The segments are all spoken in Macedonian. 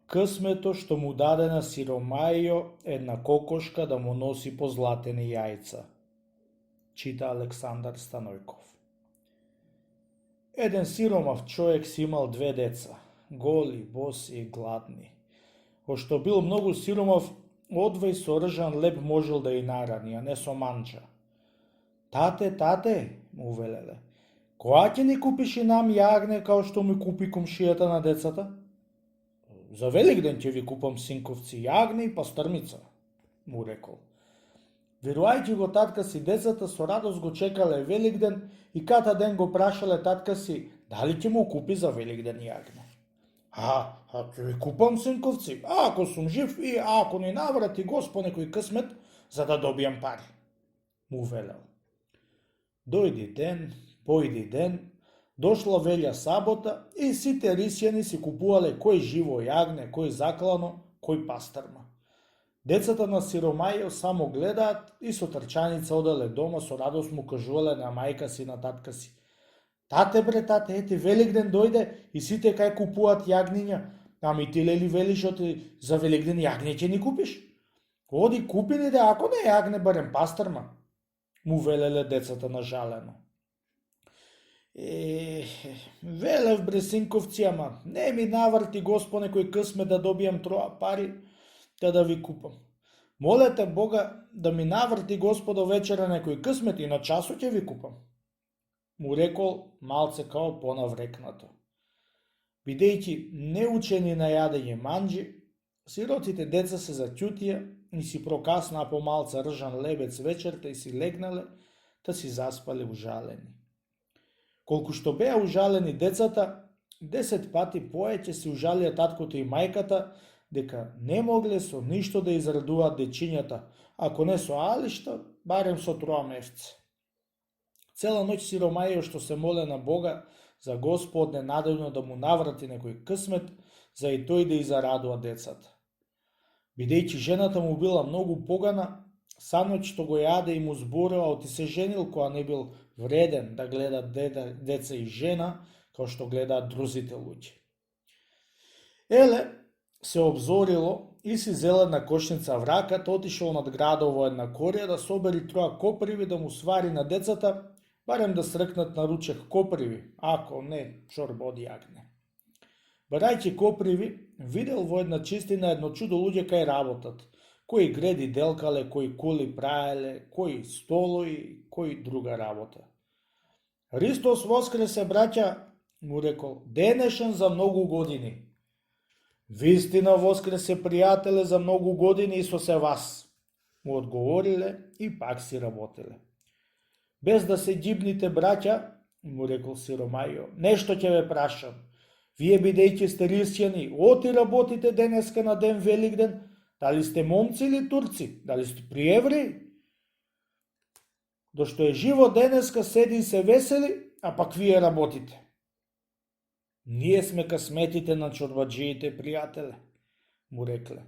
Късмето што му даде на сиромајо една кокошка да му носи позлатени јајца. Чита Александар Станојков. Еден сиромав човек си имал две деца, голи, боси и гладни. Ошто бил многу сиромав, одвај со ржан леп можел да и нарани, а не со манча. Тате, му велеле, која ќе ни купиш и нам јагне као што ми купи комшијата на децата? За Великден ќе ви купам, синковци, јагне и пастърмица, му рекол. Верувајќи го татка си, децата со радост го чекале Великден и ката ден го прашале татка си дали ќе му купи за Великден јагне. Ќе ви купам, синковци, ако сум жив и ако ни наврати Господ некој късмет, за да добијам пари, му велел. Дојди ден, појди ден, дошла велја сабота и сите рисјани си купувале кој живо јагне, кој заклано, кој пастърма. Децата на сиромајо само гледаат и со трчаница оделе дома, со радост му кажувале на мајка си, на татка си. Тате, ете, Великден дојде и сите кај купуваат јагниња, ами ти лели велиш оти за Великден јагне ќе ни купиш? Оди купи ни да, ако не јагне, барем пастърма, му велеле децата нажалено. Велев бре, синковци, ама не ми наврти Господ некој късмет да добијам троа пари, да ви купам. Молете Бога да ми наврти Господо вечера некој късмет и на часо ќе ви купам, му рекол малце као понаврекнато. Бидејќи неучени на јадење манџи, сиротите деца се заќутија и си прокаснаа помалце ржан лебец вечерта и си легнале, та си заспале ужалени. Колку што беа ужалени децата, 10 пати поеќе се ужалија таткото и мајката, дека не могле со ништо да израдуваат дечињата, ако не со алишта, барем со троа мевце. Цела ноќ сиромајо што се моле на Бога за Господ ненадејно да му наврати некој късмет, за и тој да изарадува децата. Бидејќи жената му била многу погана, саноќ што го јаде и му зборува, оти се женил која не бил вреден да гледа деца и жена, као што гледаат друзите луѓе. Еле, се обзорило и си зел една кошница вракат, отишол над градот во една корија да собери троа коприви да му свари на децата, барем да срекнат на ручек коприви, ако не чорба од јагне. Барајќи коприви, видел во една чистина едно чудо луѓе кај работат, кои греди делкале, кои кули праеле, кои столои, кои друга работа. Христос воскресе, браќа, му рекол, денешен за многу години. Вистина воскресе, пријателе, за многу години и со се вас, му одговориле и пак си работеле. Без да се ѓибните, браќа, му рекол сиромајо, нешто ќе ве прашам. Вие бидејќи сте рисјани, оти работите денеска на ден Великден, дали сте момци или турци, дали сте приеври? Дошто е живо денеска седи и се весели, а пак вие работите. Ние сме късметите на чорбаджиите, пријателе, му рекле.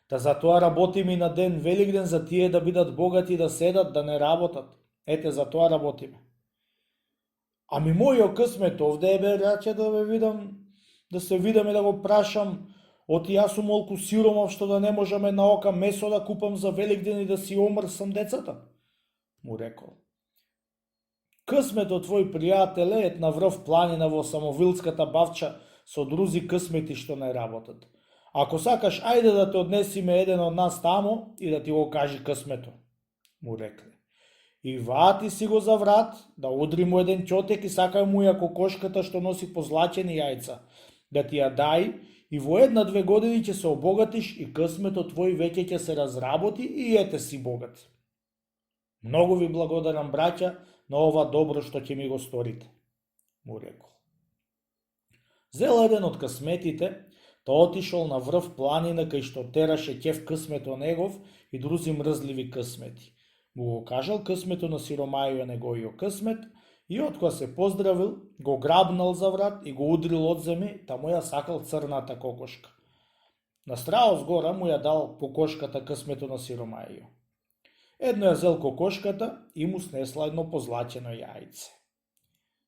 Та затоа работиме и на ден Великден за тие да бидат богати, да седат, да не работат. Ете, за тоа работиме. Ами мојо късмет овде е, браќа, да ве видам, да се видам и да го прашам, оти јас сум молку сиромав што да не можеме на ока месо да купам за Великден и да си омрсам децата, му рекол. Късметот твој, пријателе, е на врв планина во Самовилската бавча со друзи късмети што не работат. Ако сакаш, ајде да те однесиме еден од нас тамо и да ти го кажи късмето, му рекле. И вати си го за врат, да удри му еден ќотек и сакај му ја кокошката што носи позлачени јајца, да ти ја дај и во 1-2 години ќе се обогатиш и късметот твој веќе ќе се разработи и ете си богат. Многу ви благодарам, браќа, на ова добро што ќе ми го сторите, му рекол. Зел еден од късметите, та отишол на врв планина кај што тераше ќев късмето негов и друзи мрзливи късмети. Му го кажал късмето на сиромајо неговиот късмет и откоја се поздравил, го грабнал за врат и го удрил од земи, та му ја сакал црната кокошка. На страо згора му ја дал кокошката късмето на сиромајо. Едно ја зел кокошката и му снесла едно позлачено јајце.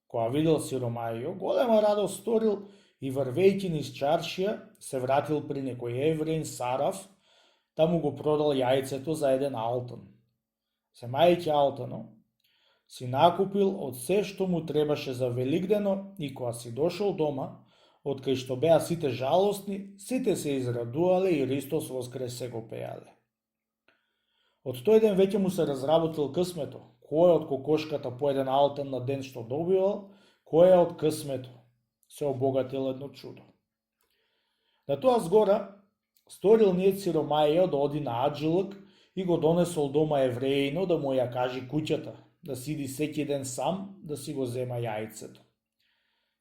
Кога видел сиромајо, голема радост сторил и вървейки низ чаршија, се вратил при некој евреин Сараф, да му го продал јајцето за 1 алтон. Земајќи алтано, си накупил од се што му требаше за Великдено и кога си дошол дома, од кај што беа сите жалостни, сите се израдувале и Христос воскресе го пеале. Од тој ден веќе му се разработил късмето, кој од кокошката по 1 алтан на ден што добивал, кој е од късмето, се обогатил едно чудо. На тоа згора, сторил ниет сиромајо да оди на аджилък и го донесол дома евреино да му ја кажи куќата, да сиди секи ден сам да си го зема јајцето.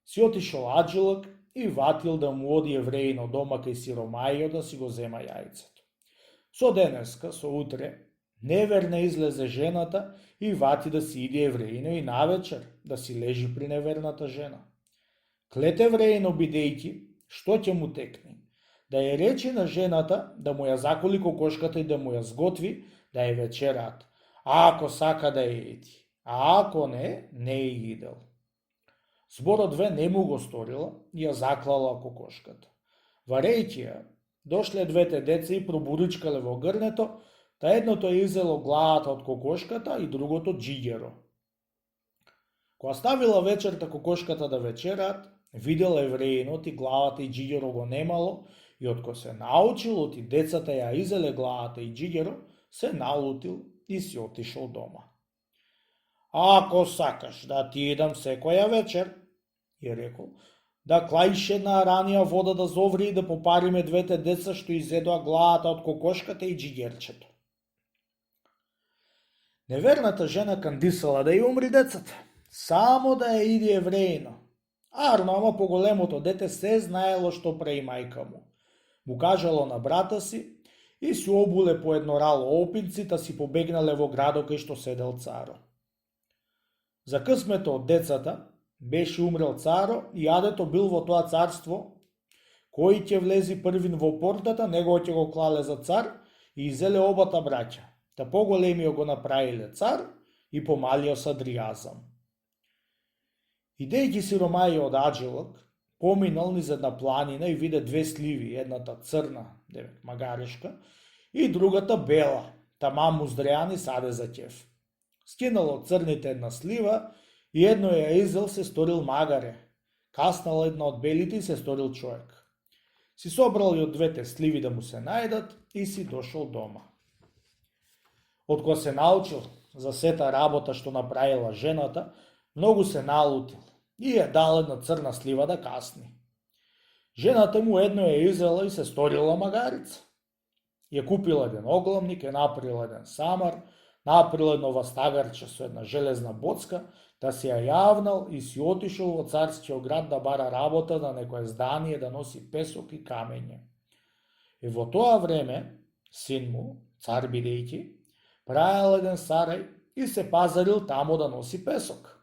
Си отишол аджилък и ватил да му оди евреино дома кај сиромајо да си го зема јајцето. Со денеска, со утре, неверна излезе жената и вати да си иди евреино и навечер да си лежи при неверната жена. Клет евреино бидејќи, што ќе му текне? Да ја речи на жената да му ја заколи кокошката и да му ја сготви да ја вечерат, ако сака да ја еди, а ако не, не ја идел. Зборот две не му го сторила и ја заклала кокошката. Варејќи ја, дошле двете деца и пробуричкале во грнето, та едното ја изело главата од кокошката и другото джиѓеро. Кога ставила вечерта кокошката да вечерат, видел евреинот и главата и джиѓеро го немало и откако се научил оти децата ја изеле главата и джиѓеро, се налутил и си отишол дома. Ако сакаш да ти идам секоја вечер, ја рекол, да клаиш една ранија вода да зоври и да попариме двете деца што изедоа главата од кокошката и джиѓерчето. Неверната жена кандисала да ја умри децата, само да ја иди евреино. Арно, ама поголемото дете се знаело што прави мајка му. Му кажало на брата си и си обуле по едно рало опинци, та си побегнале во градот кај што седел царо. За късмето од децата беше умрел царо и јадето бил во тоа царство, кој ќе влези првин во портата, него ќе го клале за цар и изеле обата браќа, та поголемиот го направиле цар и помалиот Садријазам. Идејќи сиромајо од аджилък, поминал низ една планина и виде две сливи, едната црна, магарешка, и другата бела, тамам уздрејани саде за ќеф. Скинал од црните една слива и едно ја изел се сторил магаре, каснал една од белите и се сторил човек. Си собрал и од двете сливи да му се најдат и си дошол дома. Откога се научил за сета работа што направила жената, многу се налутил и ја дал една црна слива да касни. Жената му едно ја изела и се сторила магарица. Ја купила еден оглавник, ја направила еден самар, направил едно вастагарче со една железна боцка, да се ја јавнал и си отишол во царскиот град да бара работа на некое здание да носи песок и камење. И во тоа време, син му, цар бидејќи, правил еден сарај и се пазарил тамо да носи песок.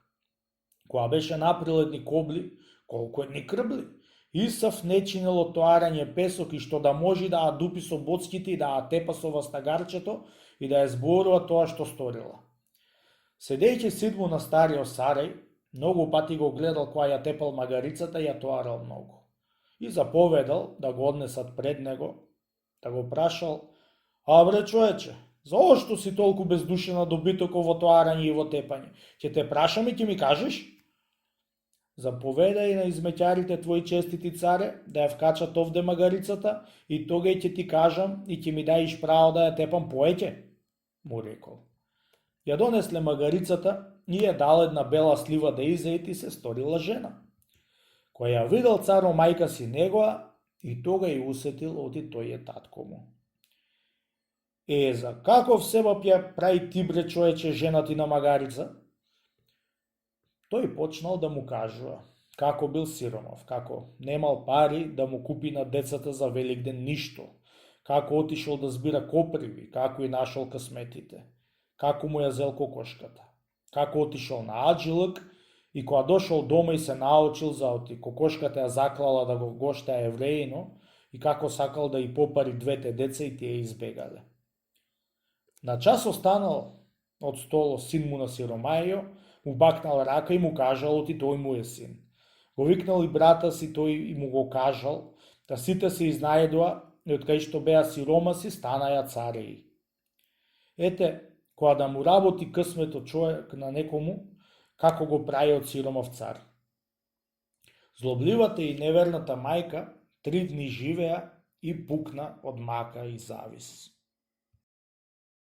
Кога беше направил едни кобли, колку едни крбли, Исав не чинело тоарање песок и што да може да ја дупи со боцките и да ја тепа со вастагарчето и да ја зборува тоа што сторила. Седејќи сидму на стариот сарај, многу пати го гледал кога ја тепал магарицата и ја тоарал многу. И заповедал да го однесат пред него, да го прашал: "А бре човече, зошто си толку бездушен на добитокот во тоарање и во тепање? Ќе те прашам и ќе ми кажеш?" Заповедај на измеќарите твои честити царе да ја вкачат овде магарицата и тогај ќе ти кажам и ќе ми даиш право да ја тепам поеќе, му рекол. Ја донесле магарицата и ја дал една бела слива да изејти и се сторила жена. Која ја видел царо мајка си негоа и тога ја усетил оти тој е татко му. За каков себап ја прави ти бре човече жена ти на магарица? Тој почнал да му кажува како бил сиромав, како немал пари да му купи на децата за Великден ништо, како отишол да збира коприви, како и нашол късметите, како му ја зел кокошката, како отишол на аджилък и кога дошол дома и се научил за оти кокошката ја заклала да го гошта евреино и како сакал да и попари двете деца и тие избегале. На час останал од столо син му на сиромајо, му бакнал рака и му кажал оти тој му е син. Го викнал и брата си, тој и му го кажал, да сите се изнаедоа и од кај што беа сиромаси станаја цареи. Ете, кога да му работи късмето човек на некому, како го прави од сиромав цар. Злобливата и неверната мајка 3 дни живеа и пукна од мака и завис.